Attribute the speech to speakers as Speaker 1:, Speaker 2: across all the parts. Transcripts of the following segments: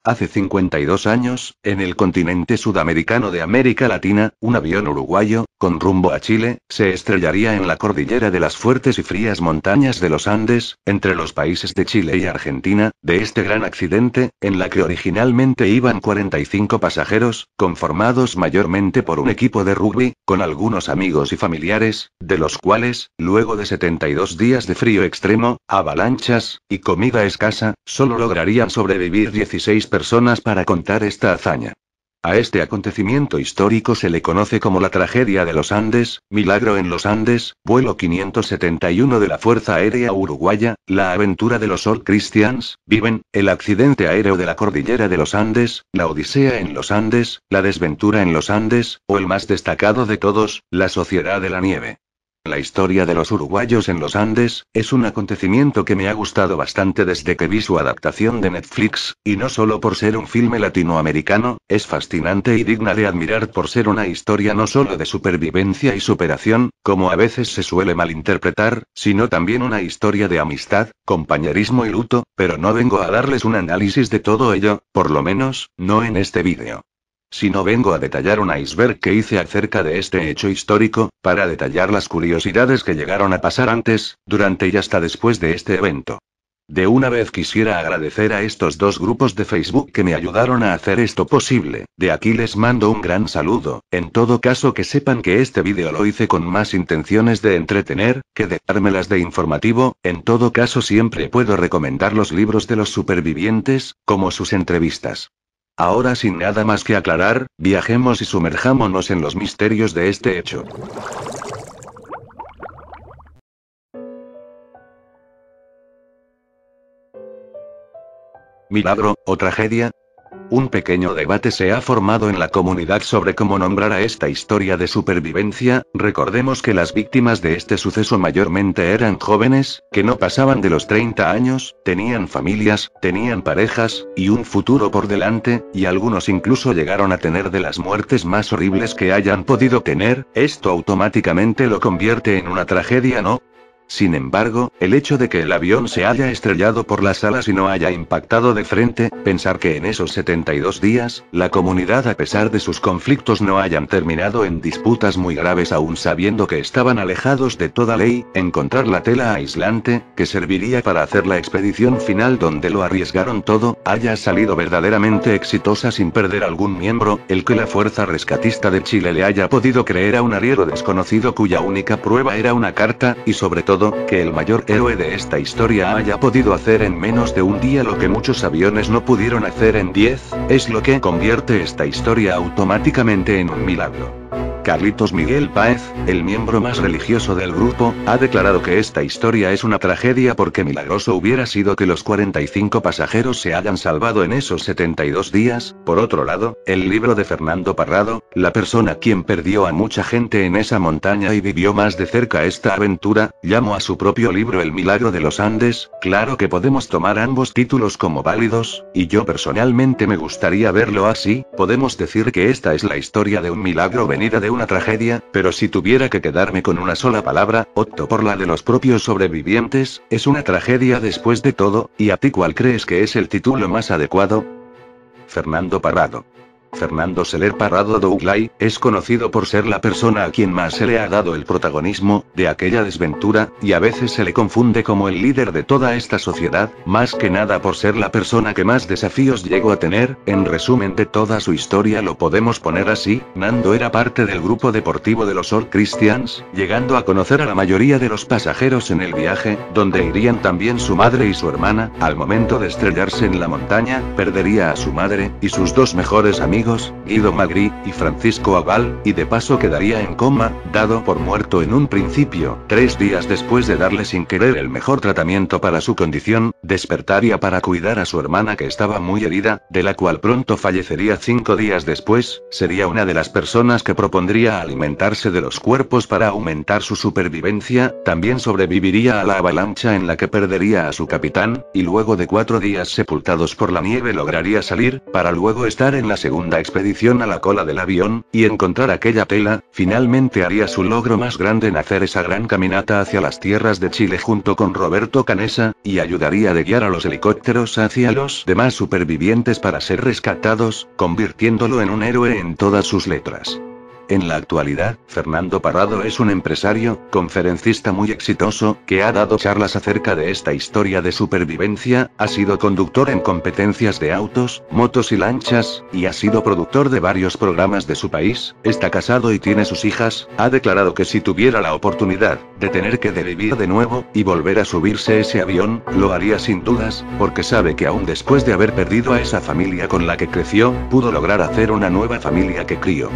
Speaker 1: Hace 52 años, en el continente sudamericano de América Latina, un avión uruguayo, con rumbo a Chile, se estrellaría en la cordillera de las fuertes y frías montañas de los Andes, entre los países de Chile y Argentina. De este gran accidente, en la que originalmente iban 45 pasajeros, conformados mayormente por un equipo de rugby, con algunos amigos y familiares, de los cuales, luego de 72 días de frío extremo, avalanchas, y comida escasa, solo lograrían sobrevivir 16 personas para contar esta hazaña. A este acontecimiento histórico se le conoce como la tragedia de los Andes, Milagro en los Andes, vuelo 571 de la Fuerza Aérea Uruguaya, la aventura de los All Christians, Viven, el accidente aéreo de la cordillera de los Andes, la Odisea en los Andes, la desventura en los Andes, o el más destacado de todos, la Sociedad de la Nieve. La historia de los uruguayos en los Andes, es un acontecimiento que me ha gustado bastante desde que vi su adaptación de Netflix, y no solo por ser un filme latinoamericano, es fascinante y digna de admirar por ser una historia no solo de supervivencia y superación, como a veces se suele malinterpretar, sino también una historia de amistad, compañerismo y luto, pero no vengo a darles un análisis de todo ello, por lo menos, no en este vídeo. Sino vengo a detallar un iceberg que hice acerca de este hecho histórico, para detallar las curiosidades que llegaron a pasar antes, durante y hasta después de este evento. De una vez quisiera agradecer a estos dos grupos de Facebook que me ayudaron a hacer esto posible, de aquí les mando un gran saludo. En todo caso, que sepan que este vídeo lo hice con más intenciones de entretener, que de dármelas de informativo. En todo caso, siempre puedo recomendar los libros de los supervivientes, como sus entrevistas. Ahora, sin nada más que aclarar, viajemos y sumerjámonos en los misterios de este hecho. ¿Milagro, o tragedia? Un pequeño debate se ha formado en la comunidad sobre cómo nombrar a esta historia de supervivencia. Recordemos que las víctimas de este suceso mayormente eran jóvenes, que no pasaban de los 30 años, tenían familias, tenían parejas, y un futuro por delante, y algunos incluso llegaron a tener de las muertes más horribles que hayan podido tener. Esto automáticamente lo convierte en una tragedia, ¿no? Sin embargo, el hecho de que el avión se haya estrellado por las alas y no haya impactado de frente, pensar que en esos 72 días, la comunidad, a pesar de sus conflictos, no hayan terminado en disputas muy graves aún sabiendo que estaban alejados de toda ley, encontrar la tela aislante, que serviría para hacer la expedición final donde lo arriesgaron todo, haya salido verdaderamente exitosa sin perder algún miembro, el que la Fuerza Rescatista de Chile le haya podido creer a un arriero desconocido cuya única prueba era una carta, y sobre todo, que el mayor héroe de esta historia haya podido hacer en menos de un día lo que muchos aviones no pudieron hacer en 10, es lo que convierte esta historia automáticamente en un milagro. Carlitos Miguel Páez, el miembro más religioso del grupo, ha declarado que esta historia es una tragedia porque milagroso hubiera sido que los 45 pasajeros se hayan salvado en esos 72 días. Por otro lado, el libro de Fernando Parrado, la persona quien perdió a mucha gente en esa montaña y vivió más de cerca esta aventura, llamó a su propio libro El Milagro de los Andes. Claro que podemos tomar ambos títulos como válidos, y yo personalmente me gustaría verlo así. Podemos decir que esta es la historia de un milagro venida de una tragedia, pero si tuviera que quedarme con una sola palabra, opto por la de los propios sobrevivientes. Es una tragedia después de todo. ¿Y a ti cuál crees que es el título más adecuado? Fernando Parrado. Fernando Soler Parrado Douglay, es conocido por ser la persona a quien más se le ha dado el protagonismo de aquella desventura, y a veces se le confunde como el líder de toda esta sociedad, más que nada por ser la persona que más desafíos llegó a tener. En resumen de toda su historia lo podemos poner así: Nando era parte del grupo deportivo de los All Christians, llegando a conocer a la mayoría de los pasajeros en el viaje, donde irían también su madre y su hermana. Al momento de estrellarse en la montaña, perdería a su madre, y sus dos mejores amigos, Guido Magri y Francisco Aval, y de paso quedaría en coma, dado por muerto en un principio. 3 días después de darle sin querer el mejor tratamiento para su condición, despertaría para cuidar a su hermana que estaba muy herida, de la cual pronto fallecería 5 días después. Sería una de las personas que propondría alimentarse de los cuerpos para aumentar su supervivencia. También sobreviviría a la avalancha en la que perdería a su capitán, y luego de 4 días sepultados por la nieve lograría salir, para luego estar en la segunda segunda expedición a la cola del avión, y encontrar aquella tela, finalmente haría su logro más grande en hacer esa gran caminata hacia las tierras de Chile junto con Roberto Canessa, y ayudaría de guiar a los helicópteros hacia los demás supervivientes para ser rescatados, convirtiéndolo en un héroe en todas sus letras. En la actualidad, Fernando Parrado es un empresario, conferencista muy exitoso, que ha dado charlas acerca de esta historia de supervivencia, ha sido conductor en competencias de autos, motos y lanchas, y ha sido productor de varios programas de su país, está casado y tiene sus hijas, ha declarado que si tuviera la oportunidad de tener que vivir de nuevo, y volver a subirse ese avión, lo haría sin dudas, porque sabe que aún después de haber perdido a esa familia con la que creció, pudo lograr hacer una nueva familia que crió.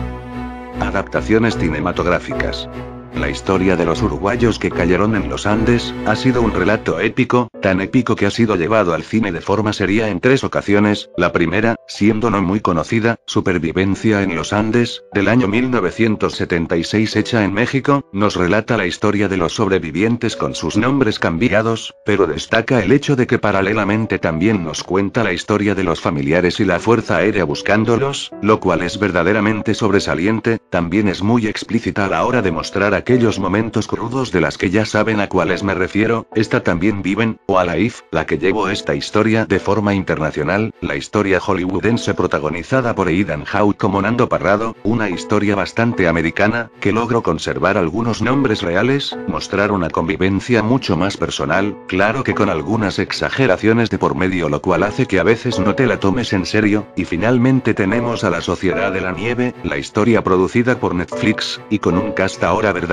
Speaker 1: Adaptaciones cinematográficas. La historia de los uruguayos que cayeron en los Andes, ha sido un relato épico, tan épico que ha sido llevado al cine de forma seria en 3 ocasiones, la primera, siendo no muy conocida, Supervivencia en los Andes, del año 1976 hecha en México, nos relata la historia de los sobrevivientes con sus nombres cambiados, pero destaca el hecho de que paralelamente también nos cuenta la historia de los familiares y la Fuerza Aérea buscándolos, lo cual es verdaderamente sobresaliente, también es muy explícita a la hora de mostrar aquellos momentos crudos de las que ya saben a cuáles me refiero, esta también Viven, o Alive, la que llevó esta historia de forma internacional, la historia hollywoodense protagonizada por Ethan Hawke como Nando Parrado, una historia bastante americana, que logró conservar algunos nombres reales, mostrar una convivencia mucho más personal, claro que con algunas exageraciones de por medio lo cual hace que a veces no te la tomes en serio, y finalmente tenemos a La Sociedad de la Nieve, la historia producida por Netflix, y con un cast ahora verdaderamente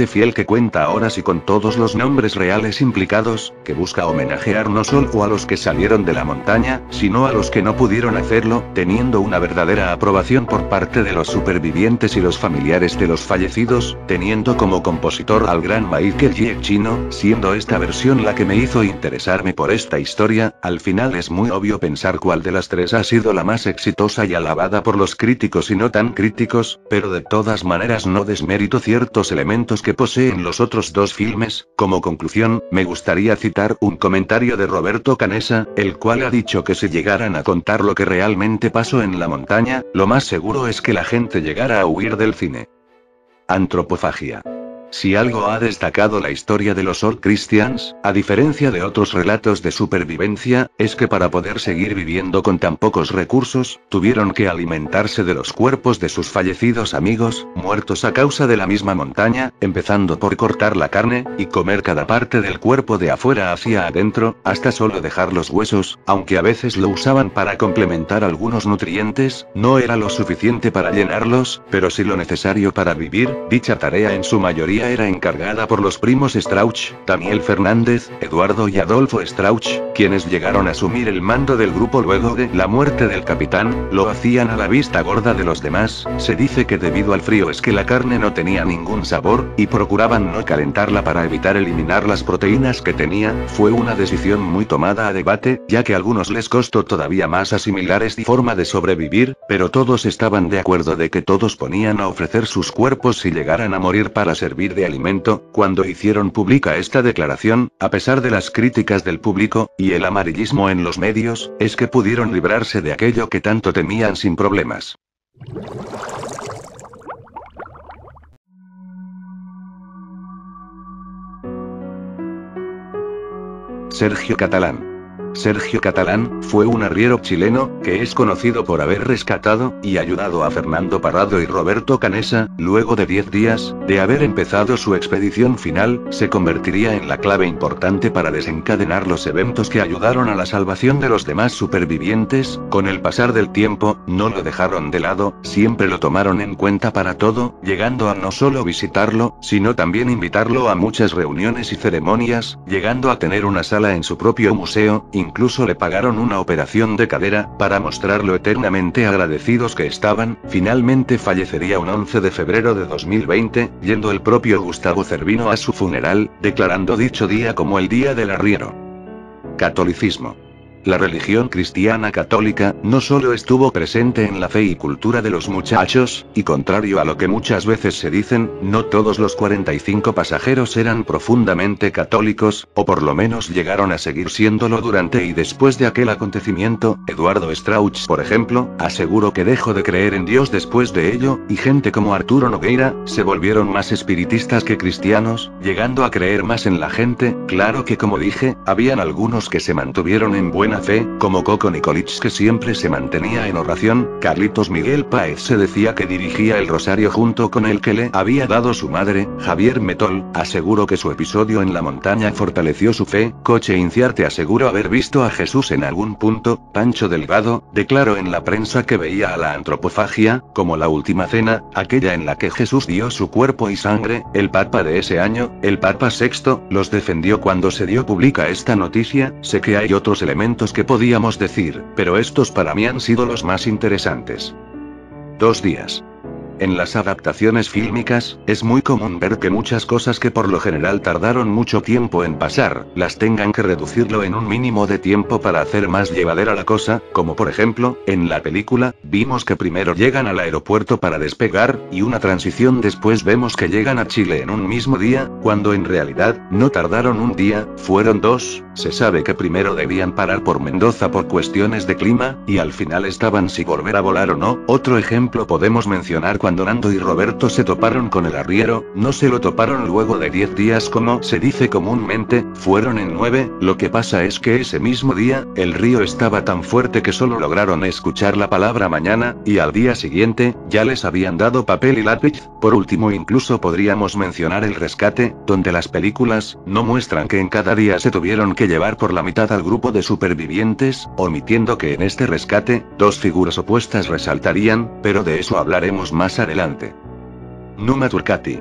Speaker 1: fiel que cuenta horas y con todos los nombres reales implicados, que busca homenajear no solo a los que salieron de la montaña, sino a los que no pudieron hacerlo, teniendo una verdadera aprobación por parte de los supervivientes y los familiares de los fallecidos, teniendo como compositor al gran Michael Giacchino, siendo esta versión la que me hizo interesarme por esta historia. Al final es muy obvio pensar cuál de las 3 ha sido la más exitosa y alabada por los críticos y no tan críticos, pero de todas maneras no desmérito ciertos elementos que poseen los otros 2 filmes. Como conclusión, me gustaría citar un comentario de Roberto Canessa, el cual ha dicho que si llegaran a contar lo que realmente pasó en la montaña, lo más seguro es que la gente llegara a huir del cine. Antropofagia. Si algo ha destacado la historia de los All Christians, a diferencia de otros relatos de supervivencia, es que para poder seguir viviendo con tan pocos recursos, tuvieron que alimentarse de los cuerpos de sus fallecidos amigos, muertos a causa de la misma montaña, empezando por cortar la carne, y comer cada parte del cuerpo de afuera hacia adentro, hasta solo dejar los huesos, aunque a veces lo usaban para complementar algunos nutrientes, no era lo suficiente para llenarlos, pero sí lo necesario para vivir. Dicha tarea en su mayoría era encargada por los primos Strauch, Daniel Fernández, Eduardo y Adolfo Strauch, quienes llegaron a asumir el mando del grupo luego de la muerte del capitán, lo hacían a la vista gorda de los demás, se dice que debido al frío es que la carne no tenía ningún sabor, y procuraban no calentarla para evitar eliminar las proteínas que tenía, fue una decisión muy tomada a debate, ya que a algunos les costó todavía más asimilar esta forma de sobrevivir, pero todos estaban de acuerdo de que todos ponían a ofrecer sus cuerpos si llegaran a morir para servir de alimento. Cuando hicieron pública esta declaración, a pesar de las críticas del público, y el amarillismo en los medios, es que pudieron librarse de aquello que tanto temían sin problemas. Sergio Catalán. Sergio Catalán, fue un arriero chileno, que es conocido por haber rescatado, y ayudado a Fernando Parrado y Roberto Canessa, luego de 10 días, de haber empezado su expedición final, se convertiría en la clave importante para desencadenar los eventos que ayudaron a la salvación de los demás supervivientes. Con el pasar del tiempo, no lo dejaron de lado, siempre lo tomaron en cuenta para todo, llegando a no solo visitarlo, sino también invitarlo a muchas reuniones y ceremonias, llegando a tener una sala en su propio museo. Incluso le pagaron una operación de cadera, para mostrar lo eternamente agradecidos que estaban. Finalmente fallecería un 11 de febrero de 2020, yendo el propio Gustavo Cervino a su funeral, declarando dicho día como el Día del Arriero. Catolicismo. La religión cristiana católica no solo estuvo presente en la fe y cultura de los muchachos, y contrario a lo que muchas veces se dicen, no todos los 45 pasajeros eran profundamente católicos, o por lo menos llegaron a seguir siéndolo durante y después de aquel acontecimiento. Eduardo Strauch, por ejemplo, aseguró que dejó de creer en Dios después de ello, y gente como Arturo Nogueira se volvieron más espiritistas que cristianos, llegando a creer más en la gente. Claro que, como dije, habían algunos que se mantuvieron en buena fe, como Coco Nicolich, que siempre se mantenía en oración. Carlitos Miguel Páez se decía que dirigía el rosario junto con el que le había dado su madre. Javier Metol aseguró que su episodio en la montaña fortaleció su fe. Coche Inciarte aseguró haber visto a Jesús en algún punto. Pancho Delgado declaró en la prensa que veía a la antropofagia, como la última cena, aquella en la que Jesús dio su cuerpo y sangre. El Papa de ese año, el Papa VI, los defendió cuando se dio pública esta noticia. Sé que hay otros elementos que podíamos decir, pero estos para mí han sido los más interesantes. 2 días. En las adaptaciones fílmicas, es muy común ver que muchas cosas que por lo general tardaron mucho tiempo en pasar, las tengan que reducirlo en un mínimo de tiempo para hacer más llevadera la cosa, como por ejemplo, en la película, vimos que primero llegan al aeropuerto para despegar, y una transición después vemos que llegan a Chile en un mismo día, cuando en realidad, no tardaron un día, fueron 2, se sabe que primero debían parar por Mendoza por cuestiones de clima, y al final estaban si volver a volar o no. Otro ejemplo podemos mencionar cuando Nando y Roberto se toparon con el arriero, no se lo toparon luego de 10 días como se dice comúnmente, fueron en 9, lo que pasa es que ese mismo día, el río estaba tan fuerte que solo lograron escuchar la palabra mañana, y al día siguiente, ya les habían dado papel y lápiz. Por último, incluso podríamos mencionar El Rescate, donde las películas no muestran que en cada día se tuvieron que llevar por la mitad al grupo de supervivientes, omitiendo que en este rescate, 2 figuras opuestas resaltarían, pero de eso hablaremos más adelante. Numa Turcati.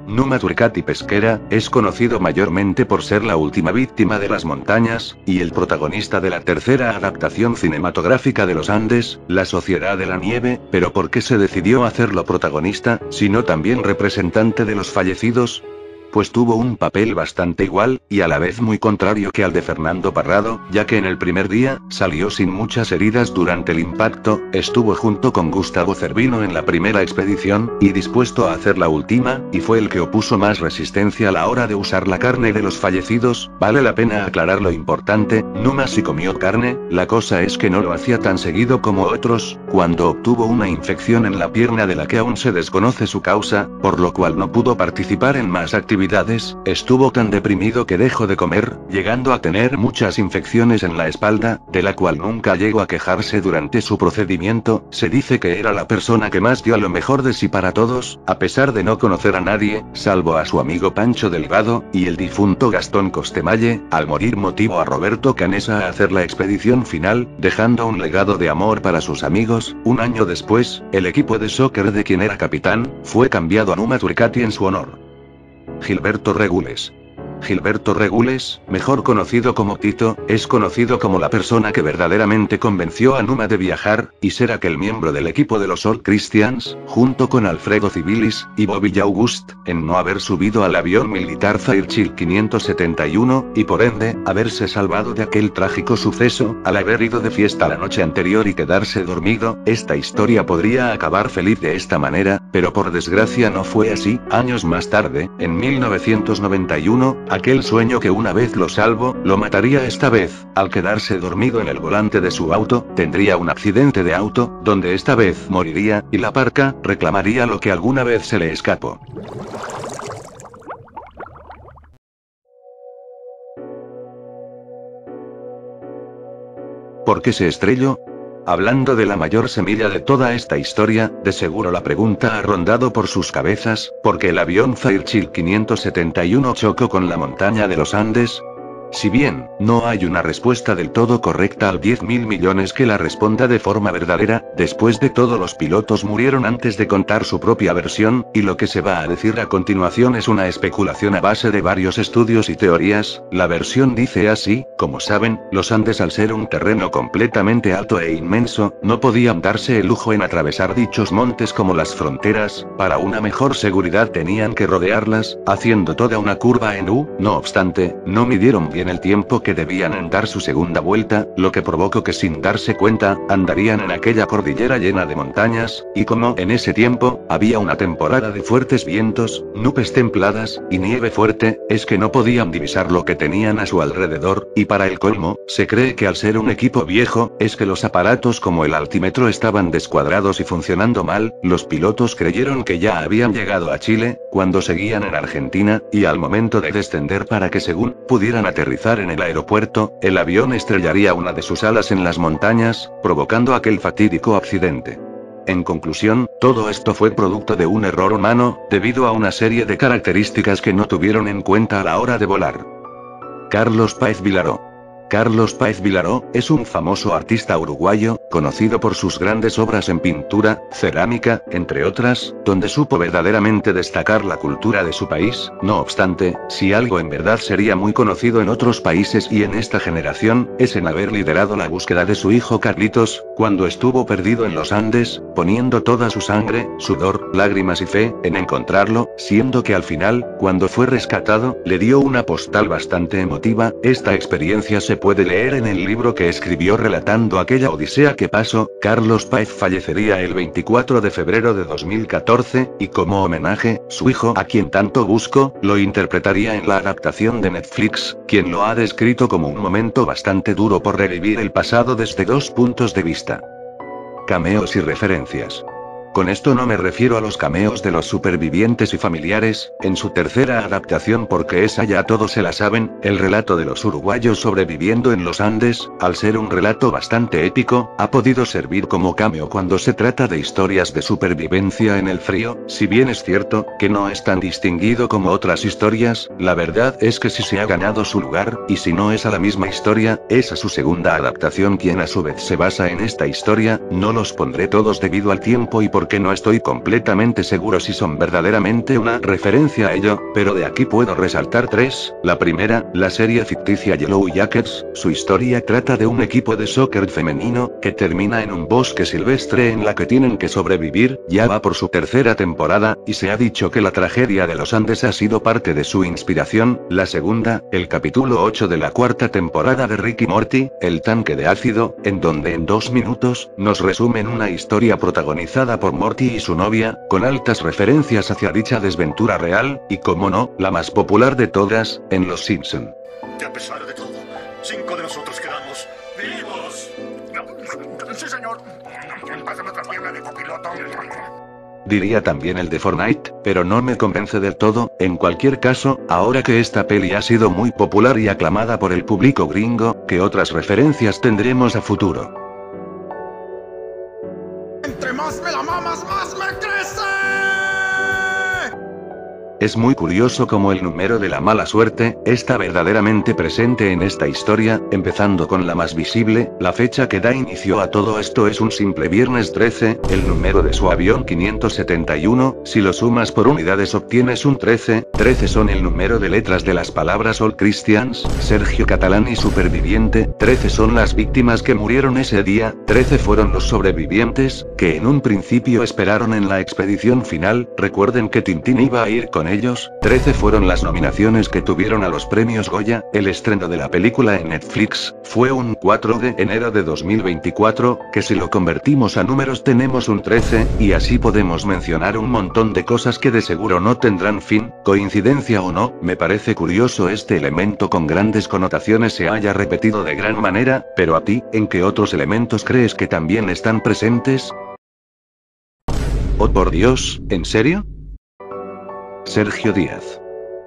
Speaker 1: Numa Turcati Pesquera, es conocido mayormente por ser la última víctima de las montañas, y el protagonista de la tercera adaptación cinematográfica de Los Andes, La Sociedad de la Nieve. Pero ¿por qué se decidió hacerlo protagonista, sino también representante de los fallecidos? Pues tuvo un papel bastante igual, y a la vez muy contrario que al de Fernando Parrado, ya que en el primer día, salió sin muchas heridas durante el impacto, estuvo junto con Gustavo Cervino en la primera expedición, y dispuesto a hacer la última, y fue el que opuso más resistencia a la hora de usar la carne de los fallecidos. Vale la pena aclarar lo importante, Numa sí comió carne, la cosa es que no lo hacía tan seguido como otros. Cuando obtuvo una infección en la pierna de la que aún se desconoce su causa, por lo cual no pudo participar en más actividades, estuvo tan deprimido que dejó de comer, llegando a tener muchas infecciones en la espalda, de la cual nunca llegó a quejarse durante su procedimiento. Se dice que era la persona que más dio lo mejor de sí para todos, a pesar de no conocer a nadie, salvo a su amigo Pancho Delgado, y el difunto Gastón Costemalle. Al morir motivó a Roberto Canesa a hacer la expedición final, dejando un legado de amor para sus amigos. Un año después, el equipo de soccer de quien era capitán, fue cambiado a Numa Turcati en su honor. Gilberto Regules. Gilberto Regules, mejor conocido como Tito, es conocido como la persona que verdaderamente convenció a Numa de viajar, y ser aquel miembro del equipo de los All Christians, junto con Alfredo Civilis, y Bobby August, en no haber subido al avión militar Fairchild 571, y por ende, haberse salvado de aquel trágico suceso, al haber ido de fiesta la noche anterior y quedarse dormido. Esta historia podría acabar feliz de esta manera, pero por desgracia no fue así. Años más tarde, en 1991, aquel sueño que una vez lo salvó, lo mataría esta vez. Al quedarse dormido en el volante de su auto, tendría un accidente de auto, donde esta vez moriría, y la parca reclamaría lo que alguna vez se le escapó. ¿Por qué se estrelló? Hablando de la mayor semilla de toda esta historia, de seguro la pregunta ha rondado por sus cabezas: ¿por qué el avión Fairchild 571 chocó con la montaña de los Andes? Si bien, no hay una respuesta del todo correcta al 10.000 millones que la responda de forma verdadera, después de todo los pilotos murieron antes de contar su propia versión, y lo que se va a decir a continuación es una especulación a base de varios estudios y teorías. La versión dice así: como saben, los Andes, al ser un terreno completamente alto e inmenso, no podían darse el lujo en atravesar dichos montes como las fronteras. Para una mejor seguridad tenían que rodearlas, haciendo toda una curva en U. No obstante, no midieron bien en el tiempo que debían en dar su segunda vuelta, lo que provocó que sin darse cuenta, andarían en aquella cordillera llena de montañas, y como en ese tiempo, había una temporada de fuertes vientos, nubes templadas, y nieve fuerte, es que no podían divisar lo que tenían a su alrededor, y para el colmo, se cree que al ser un equipo viejo, es que los aparatos como el altímetro estaban descuadrados y funcionando mal, los pilotos creyeron que ya habían llegado a Chile, cuando seguían en Argentina, y al momento de descender para que según pudieran aterrizar en el aeropuerto, el avión estrellaría una de sus alas en las montañas, provocando aquel fatídico accidente. En conclusión, todo esto fue producto de un error humano, debido a una serie de características que no tuvieron en cuenta a la hora de volar. Carlos Páez Vilaró. Carlos Páez Vilaró, es un famoso artista uruguayo, conocido por sus grandes obras en pintura, cerámica, entre otras, donde supo verdaderamente destacar la cultura de su país. No obstante, si algo en verdad sería muy conocido en otros países y en esta generación, es en haber liderado la búsqueda de su hijo Carlitos, cuando estuvo perdido en los Andes, poniendo toda su sangre, sudor, lágrimas y fe, en encontrarlo, siendo que al final, cuando fue rescatado, le dio una postal bastante emotiva. Esta experiencia se puede leer en el libro que escribió relatando aquella odisea que pasó. Carlos Páez fallecería el 24 de febrero de 2014, y como homenaje, su hijo, a quien tanto busco, lo interpretaría en la adaptación de Netflix, quien lo ha descrito como un momento bastante duro por revivir el pasado desde dos puntos de vista. Cameos y referencias. Con esto no me refiero a los cameos de los supervivientes y familiares, en su tercera adaptación porque esa ya todos se la saben, el relato de los uruguayos sobreviviendo en los Andes, al ser un relato bastante épico, ha podido servir como cameo cuando se trata de historias de supervivencia en el frío. Si bien es cierto, que no es tan distinguido como otras historias, la verdad es que sí se ha ganado su lugar, y si no es a la misma historia, es a su segunda adaptación quien a su vez se basa en esta historia. No los pondré todos debido al tiempo y porque no estoy completamente seguro si son verdaderamente una referencia a ello, pero de aquí puedo resaltar tres. La primera, la serie ficticia Yellow Jackets. Su historia trata de un equipo de soccer femenino, que termina en un bosque silvestre en la que tienen que sobrevivir. Ya va por su tercera temporada, y se ha dicho que la tragedia de los Andes ha sido parte de su inspiración. La segunda, el capítulo 8 de la cuarta temporada de Rick y Morty, El tanque de ácido, en donde en 2 minutos, nos resumen una historia protagonizada por Morty y su novia, con altas referencias hacia dicha desventura real, y como no, la más popular de todas, en Los Simpson.
Speaker 2: Que a pesar de todo, 5 de nosotros quedamos vivos. Sí, señor. Pásame otra pierna de copiloto.
Speaker 1: Diría también el de Fortnite, pero no me convence del todo. En cualquier caso, ahora que esta peli ha sido muy popular y aclamada por el público gringo, ¿qué otras referencias tendremos a futuro?
Speaker 2: Entre más me la mamas, más me crece.
Speaker 1: Es muy curioso cómo el número de la mala suerte está verdaderamente presente en esta historia, empezando con la más visible. La fecha que da inicio a todo esto es un simple viernes 13, el número de su avión 571, si lo sumas por unidades obtienes un 13, 13 son el número de letras de las palabras All Christians, Sergio Catalán y superviviente, 13 son las víctimas que murieron ese día, 13 fueron los sobrevivientes, que en un principio esperaron en la expedición final. Recuerden que Tintín iba a ir con ellos. 13 fueron las nominaciones que tuvieron a los premios Goya. El estreno de la película en Netflix fue un 4 de enero de 2024, que si lo convertimos a números tenemos un 13, y así podemos mencionar un montón de cosas que de seguro no tendrán fin. Coincidencia o no, me parece curioso este elemento con grandes connotaciones se haya repetido de gran manera, pero a ti, ¿en qué otros elementos crees que también están presentes? Oh por Dios, ¿en serio? Sergio Díaz.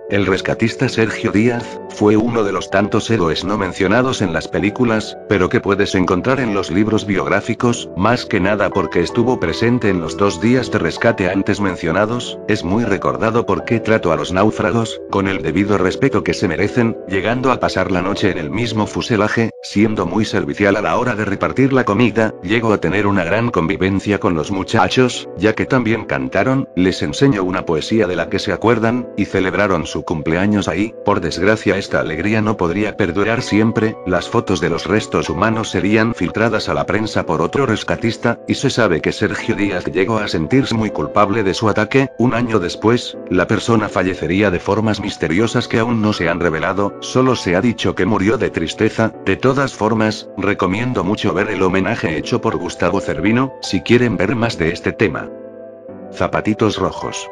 Speaker 1: El rescatista Sergio Díaz, fue uno de los tantos héroes no mencionados en las películas, pero que puedes encontrar en los libros biográficos, más que nada porque estuvo presente en los 2 días de rescate antes mencionados. Es muy recordado porque trató a los náufragos, con el debido respeto que se merecen, llegando a pasar la noche en el mismo fuselaje, siendo muy servicial a la hora de repartir la comida. Llegó a tener una gran convivencia con los muchachos, ya que también cantaron, les enseñó una poesía de la que se acuerdan, y celebraron su su cumpleaños ahí. Por desgracia esta alegría no podría perdurar siempre, las fotos de los restos humanos serían filtradas a la prensa por otro rescatista, y se sabe que Sergio Díaz llegó a sentirse muy culpable de su ataque. Un año después, la persona fallecería de formas misteriosas que aún no se han revelado, solo se ha dicho que murió de tristeza. De todas formas, recomiendo mucho ver el homenaje hecho por Gustavo Cervino, si quieren ver más de este tema. Zapatitos rojos.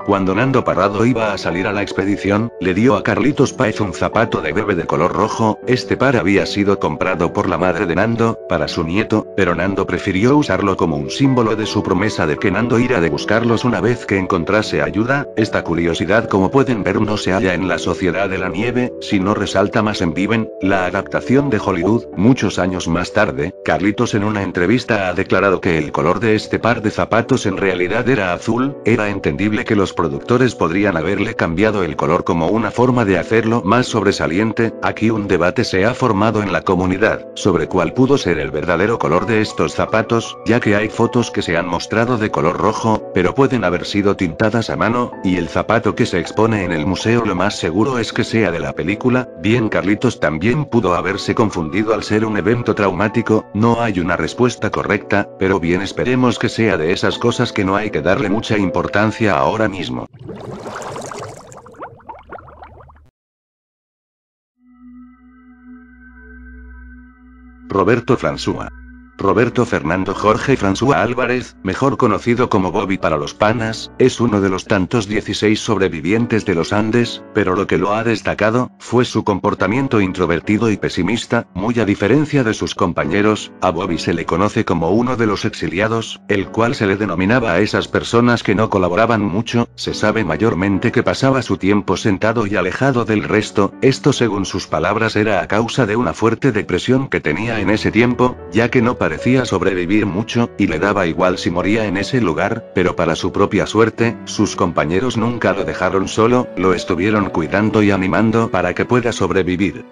Speaker 1: Cuando Nando Parrado iba a salir a la expedición, le dio a Carlitos Páez un zapato de bebé de color rojo. Este par había sido comprado por la madre de Nando, para su nieto, pero Nando prefirió usarlo como un símbolo de su promesa de que Nando iría de buscarlos una vez que encontrase ayuda. Esta curiosidad, como pueden ver, no se halla en La Sociedad de la Nieve, sino resalta más en Viven, la adaptación de Hollywood. Muchos años más tarde, Carlitos en una entrevista ha declarado que el color de este par de zapatos en realidad era azul. Era entendible que los productores podrían haberle cambiado el color como una forma de hacerlo más sobresaliente. Aquí un debate se ha formado en la comunidad, sobre cuál pudo ser el verdadero color de estos zapatos, ya que hay fotos que se han mostrado de color rojo, pero pueden haber sido tintadas a mano, y el zapato que se expone en el museo lo más seguro es que sea de la película. Bien, Carlitos también pudo haberse confundido al ser un evento traumático. No hay una respuesta correcta, pero bien, esperemos que sea de esas cosas que no hay que darle mucha importancia ahora mismo. Roberto François. Roberto Fernando Jorge François Álvarez, mejor conocido como Bobby para los panas, es uno de los tantos 16 sobrevivientes de los Andes, pero lo que lo ha destacado fue su comportamiento introvertido y pesimista. Muy a diferencia de sus compañeros, a Bobby se le conoce como uno de los exiliados, el cual se le denominaba a esas personas que no colaboraban mucho. Se sabe mayormente que pasaba su tiempo sentado y alejado del resto. Esto, según sus palabras, era a causa de una fuerte depresión que tenía en ese tiempo, ya que no parecía sobrevivir mucho, y le daba igual si moría en ese lugar. Pero para su propia suerte, sus compañeros nunca lo dejaron solo, lo estuvieron cuidando y animando para que pueda sobrevivir.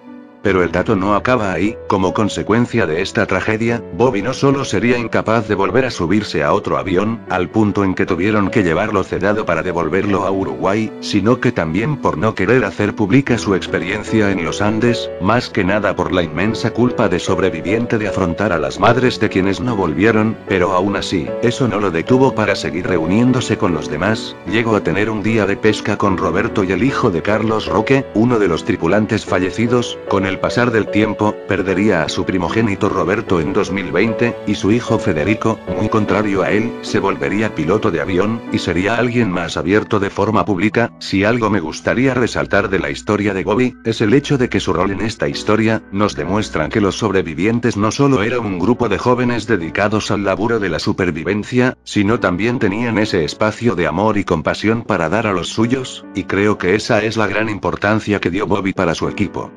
Speaker 1: Pero el dato no acaba ahí. Como consecuencia de esta tragedia, Bobby no solo sería incapaz de volver a subirse a otro avión, al punto en que tuvieron que llevarlo sedado para devolverlo a Uruguay, sino que también por no querer hacer pública su experiencia en los Andes, más que nada por la inmensa culpa de sobreviviente de afrontar a las madres de quienes no volvieron. Pero aún así, eso no lo detuvo para seguir reuniéndose con los demás. Llegó a tener un día de pesca con Roberto y el hijo de Carlos Roque, uno de los tripulantes fallecidos. Con el pasar del tiempo, perdería a su primogénito Roberto en 2020, y su hijo Federico, muy contrario a él, se volvería piloto de avión, y sería alguien más abierto de forma pública. Si algo me gustaría resaltar de la historia de Bobby, es el hecho de que su rol en esta historia, nos demuestran que los sobrevivientes no solo eran un grupo de jóvenes dedicados al laburo de la supervivencia, sino también tenían ese espacio de amor y compasión para dar a los suyos, y creo que esa es la gran importancia que dio Bobby para su equipo.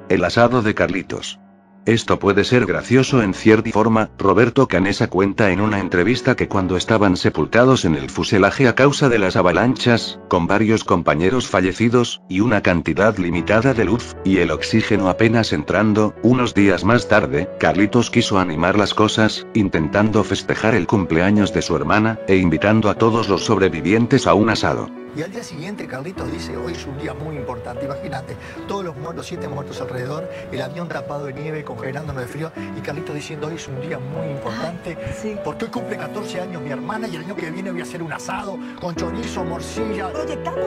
Speaker 1: El asado de Carlitos. Esto puede ser gracioso en cierta forma. Roberto Canessa cuenta en una entrevista que cuando estaban sepultados en el fuselaje a causa de las avalanchas, con varios compañeros fallecidos, y una cantidad limitada de luz, y el oxígeno apenas entrando, unos días más tarde, Carlitos quiso animar las cosas, intentando festejar el cumpleaños de su hermana, e invitando a todos los sobrevivientes a un asado.
Speaker 3: Y al día siguiente Carlitos dice, hoy es un día muy importante, imagínate, todos los muertos, 7 muertos alrededor, el avión tapado de nieve, congelándonos de frío, y Carlitos diciendo, hoy es un día muy importante, sí, porque hoy cumple 14 años mi hermana, y el año que viene voy a hacer un asado, con chorizo, morcilla. Proyectando,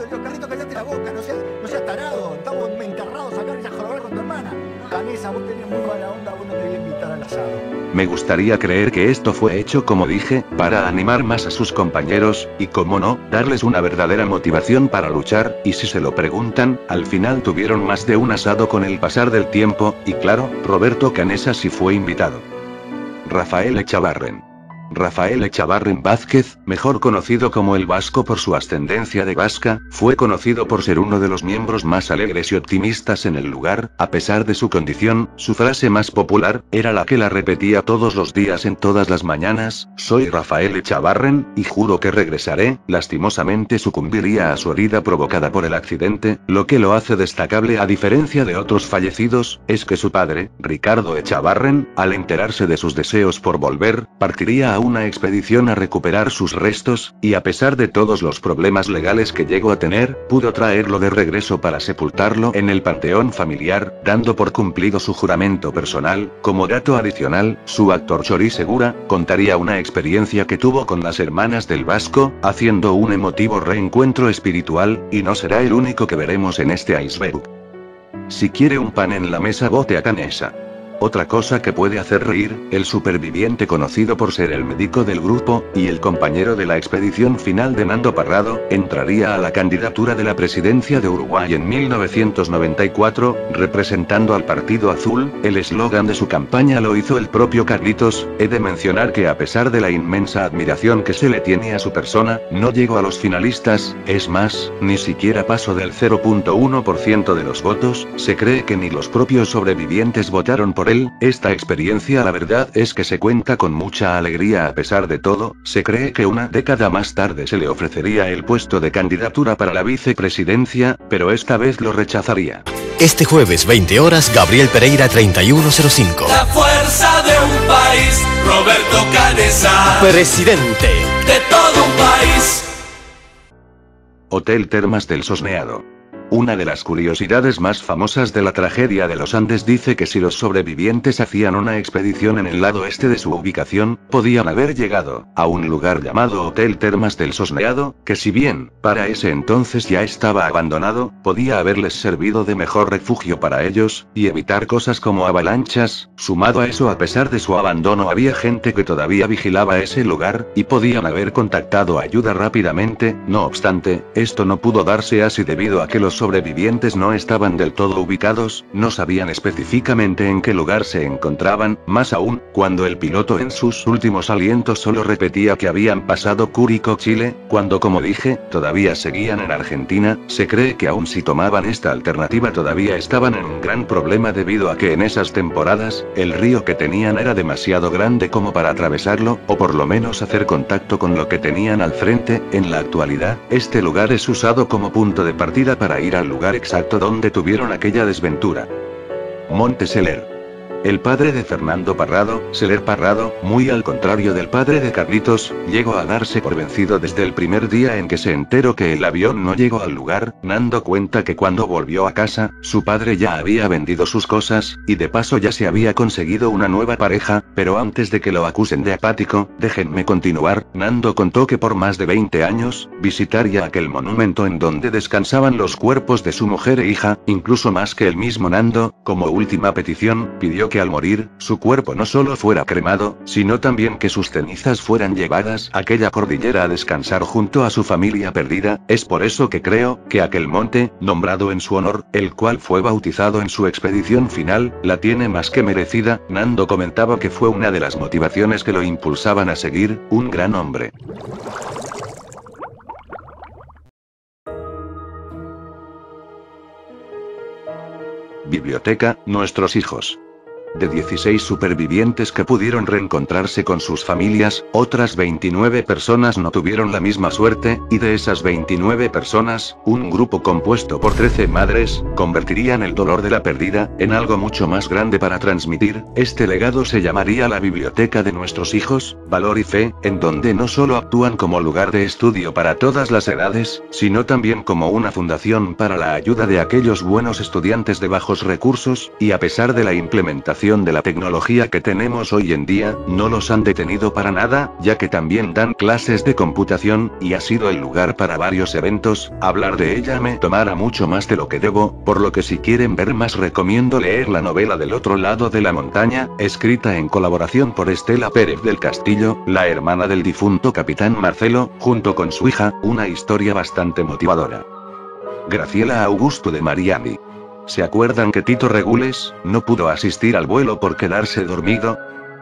Speaker 3: yo, Carlitos, cállate la boca, no seas tarado, estamos enterrados acá y a jorobar con tu hermana. Canessa, vos tenés muy mala onda, vos no te voy a invitar al asado.
Speaker 1: Me gustaría creer que esto fue hecho, como dije, para animar más a sus compañeros, y como no, darles una verdadera motivación para luchar. Y si se lo preguntan, al final tuvieron más de un asado con el pasar del tiempo, y claro, Roberto Canessa sí fue invitado. Rafael Echavarren. Rafael Echavarren Vázquez, mejor conocido como el Vasco por su ascendencia de vasca, fue conocido por ser uno de los miembros más alegres y optimistas en el lugar. A pesar de su condición, su frase más popular era la que la repetía todos los días en todas las mañanas: soy Rafael Echavarren, y juro que regresaré. Lastimosamente sucumbiría a su herida provocada por el accidente. Lo que lo hace destacable a diferencia de otros fallecidos, es que su padre, Ricardo Echavarren, al enterarse de sus deseos por volver, partiría a una expedición a recuperar sus restos, y a pesar de todos los problemas legales que llegó a tener, pudo traerlo de regreso para sepultarlo en el panteón familiar, dando por cumplido su juramento personal. Como dato adicional, su actor Chori Segura contaría una experiencia que tuvo con las hermanas del Vasco, haciendo un emotivo reencuentro espiritual, y no será el único que veremos en este iceberg. Si quiere un pan en la mesa, bote a Canesa. Otra cosa que puede hacer reír, el superviviente conocido por ser el médico del grupo, y el compañero de la expedición final de Nando Parrado, entraría a la candidatura de la presidencia de Uruguay en 1994, representando al Partido Azul. El eslogan de su campaña lo hizo el propio Carlitos. He de mencionar que a pesar de la inmensa admiración que se le tiene a su persona, no llegó a los finalistas, es más, ni siquiera pasó del 0.1% de los votos. Se cree que ni los propios sobrevivientes votaron por él. Esta experiencia, la verdad es que se cuenta con mucha alegría a pesar de todo. Se cree que una década más tarde se le ofrecería el puesto de candidatura para la vicepresidencia, pero esta vez lo rechazaría.
Speaker 4: Este jueves 20 horas, Gabriel Pereira 3105.
Speaker 5: La fuerza de un país, Roberto Canesa,
Speaker 4: Presidente
Speaker 5: de todo un país.
Speaker 1: Hotel Termas del Sosneado. Una de las curiosidades más famosas de la tragedia de los Andes dice que si los sobrevivientes hacían una expedición en el lado este de su ubicación, podían haber llegado a un lugar llamado Hotel Termas del Sosneado, que si bien, para ese entonces ya estaba abandonado, podía haberles servido de mejor refugio para ellos, y evitar cosas como avalanchas. Sumado a eso, a pesar de su abandono, había gente que todavía vigilaba ese lugar, y podían haber contactado ayuda rápidamente. No obstante, esto no pudo darse así debido a que los sobrevivientes no estaban del todo ubicados, no sabían específicamente en qué lugar se encontraban, más aún, cuando el piloto en sus últimos alientos solo repetía que habían pasado Curicó, Chile, cuando, como dije, todavía seguían en Argentina. Se cree que aun si tomaban esta alternativa todavía estaban en un gran problema debido a que en esas temporadas, el río que tenían era demasiado grande como para atravesarlo, o por lo menos hacer contacto con lo que tenían al frente. En la actualidad, este lugar es usado como punto de partida para ir al lugar exacto donde tuvieron aquella desventura. Monte Seler. El padre de Fernando Parrado, Seler Parrado, muy al contrario del padre de Carlitos, llegó a darse por vencido desde el primer día en que se enteró que el avión no llegó al lugar. Nando cuenta que cuando volvió a casa, su padre ya había vendido sus cosas, y de paso ya se había conseguido una nueva pareja, pero antes de que lo acusen de apático, déjenme continuar. Nando contó que por más de 20 años, visitaría aquel monumento en donde descansaban los cuerpos de su mujer e hija, incluso más que el mismo Nando. Como última petición, pidió que al morir, su cuerpo no solo fuera cremado, sino también que sus cenizas fueran llevadas a aquella cordillera a descansar junto a su familia perdida. Es por eso que creo que aquel monte, nombrado en su honor, el cual fue bautizado en su expedición final, la tiene más que merecida. Nando comentaba que fue una de las motivaciones que lo impulsaban a seguir, un gran hombre. Biblioteca, Nuestros Hijos. De 16 supervivientes que pudieron reencontrarse con sus familias, otras 29 personas no tuvieron la misma suerte, y de esas 29 personas, un grupo compuesto por 13 madres, convertirían el dolor de la pérdida en algo mucho más grande para transmitir. Este legado se llamaría la Biblioteca de Nuestros Hijos, Valor y Fe, en donde no solo actúan como lugar de estudio para todas las edades, sino también como una fundación para la ayuda de aquellos buenos estudiantes de bajos recursos, y a pesar de la implementación de la tecnología que tenemos hoy en día, no los han detenido para nada, ya que también dan clases de computación, y ha sido el lugar para varios eventos. Hablar de ella me tomará mucho más de lo que debo, por lo que si quieren ver más recomiendo leer la novela Del otro lado de la montaña, escrita en colaboración por Estela Pérez del Castillo, la hermana del difunto capitán Marcelo, junto con su hija, una historia bastante motivadora. Graciela Augusto de Mariani. ¿Se acuerdan que Tito Regules no pudo asistir al vuelo por quedarse dormido?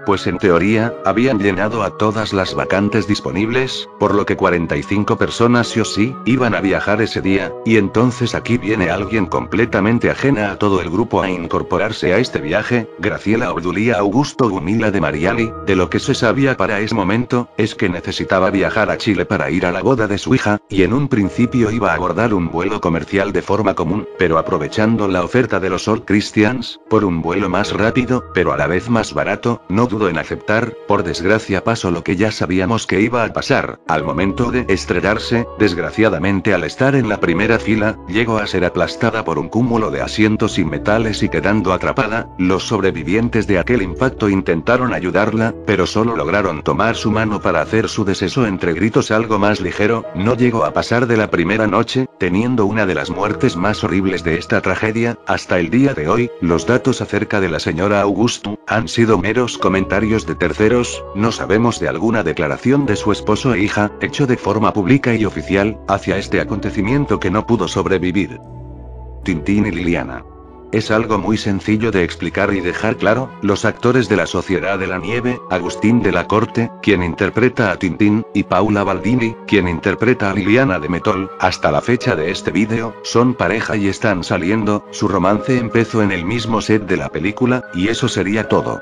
Speaker 1: Pues en teoría, habían llenado a todas las vacantes disponibles, por lo que 45 personas sí o sí, iban a viajar ese día, y entonces aquí viene alguien completamente ajena a todo el grupo a incorporarse a este viaje. Graciela Obdulía Augusto Gumila de Mariani. De lo que se sabía para ese momento, es que necesitaba viajar a Chile para ir a la boda de su hija, y en un principio iba a abordar un vuelo comercial de forma común, pero aprovechando la oferta de los All Christians, por un vuelo más rápido, pero a la vez más barato, no dudo en aceptar, por desgracia pasó lo que ya sabíamos que iba a pasar. Al momento de estrellarse, desgraciadamente al estar en la primera fila, llegó a ser aplastada por un cúmulo de asientos y metales y quedando atrapada. Los sobrevivientes de aquel impacto intentaron ayudarla, pero solo lograron tomar su mano para hacer su deceso entre gritos algo más ligero. No llegó a pasar de la primera noche, teniendo una de las muertes más horribles de esta tragedia. Hasta el día de hoy, los datos acerca de la señora Augusto han sido meros comentarios de terceros. No sabemos de alguna declaración de su esposo e hija, hecho de forma pública y oficial, hacia este acontecimiento que no pudo sobrevivir. Tintín y Liliana. Es algo muy sencillo de explicar y dejar claro. Los actores de La Sociedad de la Nieve, Agustín de la Corte, quien interpreta a Tintín, y Paula Baldini, quien interpreta a Liliana de Metol, hasta la fecha de este vídeo, son pareja y están saliendo. Su romance empezó en el mismo set de la película, y eso sería todo.